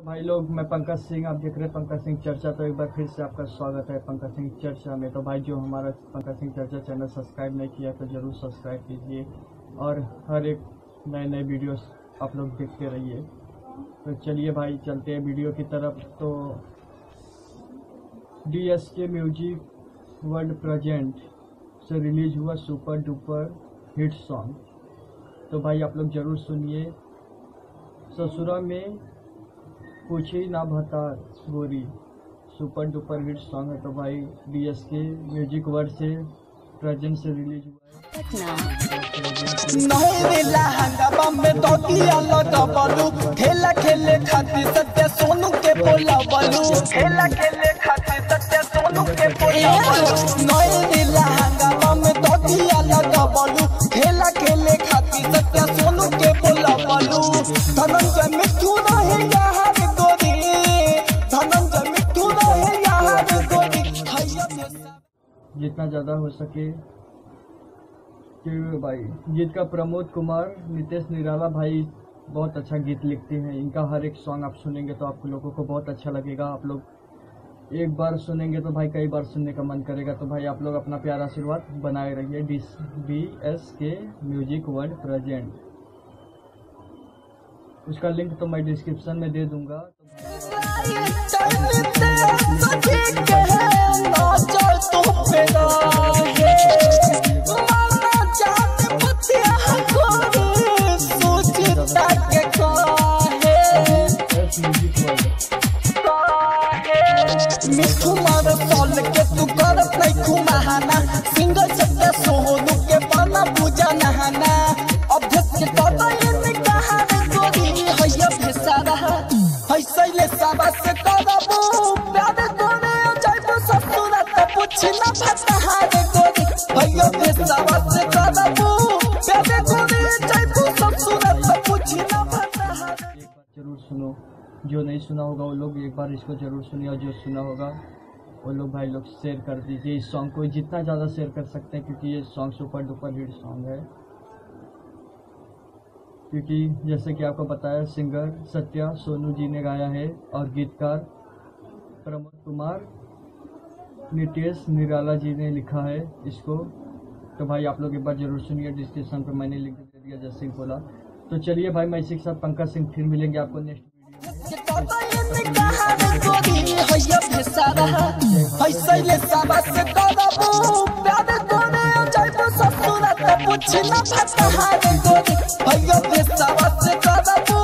भाई लोग, मैं पंकज सिंह, आप देख रहे हैं पंकज सिंह चर्चा। तो एक बार फिर से आपका स्वागत है पंकज सिंह चर्चा में। तो भाई जो हमारा पंकज सिंह चर्चा चैनल सब्सक्राइब नहीं किया तो ज़रूर सब्सक्राइब कीजिए और हर एक नए वीडियोस आप लोग देखते रहिए। तो चलिए भाई चलते हैं वीडियो की तरफ। तो DSK म्यूजिक वर्ल्ड प्रेजेंट से रिलीज हुआ सुपर डुपर हिट सॉन्ग। तो भाई आप लोग ज़रूर सुनिए। ससुरा में पूछी ना भतार गोरी सुपर डुपर हिट सॉन्ग है। तो भाई DSK म्यूजिक वर्ल्ड से प्रेजेंट से रिलीज हुआ है। खेले खातिर सत्य सोनू के बोला बलू, खेला खेले खातिर सत्य सोनू के बोला बलू। नए लहंगा में तोतिया लगा बलू, खेला खेले खातिर सत्य सोनू के बोला बलू। धनंजय मिठू रहे यार गोरी, धनंजय मिठू रहे यार गोरी। जितना ज़्यादा हो सके कि भाई गीत का प्रमोद कुमार, नितेश निराला भाई बहुत अच्छा गीत लिखते हैं। इनका हर एक सॉन्ग आप सुनेंगे तो आप लोगों को बहुत अच्छा लगेगा। आप लोग एक बार सुनेंगे तो भाई कई बार सुनने का मन करेगा। तो भाई आप लोग अपना प्यारा आशीर्वाद बनाए रहिए। DSK म्यूजिक वर्ल्ड प्रेजेंट, उसका लिंक तो मैं डिस्क्रिप्शन में दे दूंगा। मिठू मार तोल के तू कर नहीं महाना, सिंगल सत्य सोनू के पाना पूजा नहाना। अभ्यस्त के दादा ये कहा गोरी हैया भेसारा है सैले साबा से करबो प्यार तोरे जाइबो ससुरा त पूछ ना भता हारे गोरी हैया भेसारा से करबो प्यार तोरे जाइबो ससुरा त पूछ ना भता हारे। एक बार जरूर सुनो, जो नहीं सुना होगा वो लोग एक बार इसको जरूर सुनिए, और जो सुना होगा वो लोग भाई लोग शेयर कर दीजिए इस सॉन्ग को, जितना ज़्यादा शेयर कर सकते हैं, क्योंकि ये song super duper hit song है। क्योंकि जैसे कि आपको बताया सिंगर सत्या सोनू जी ने गाया है और गीतकार प्रमोद कुमार, नितेश निराला जी ने लिखा है इसको। तो भाई आप लोग एक बार जरूर सुनिए, डिस्क्रिप्शन पर मैंने लिंक दे दिया जैसे ही बोला। तो चलिए भाई, मैं इसी के साथ पंकज सिंह फिर मिलेंगे आपको नेक्स्ट पूछना भता हारे गोरी हैया भेसावा से करबो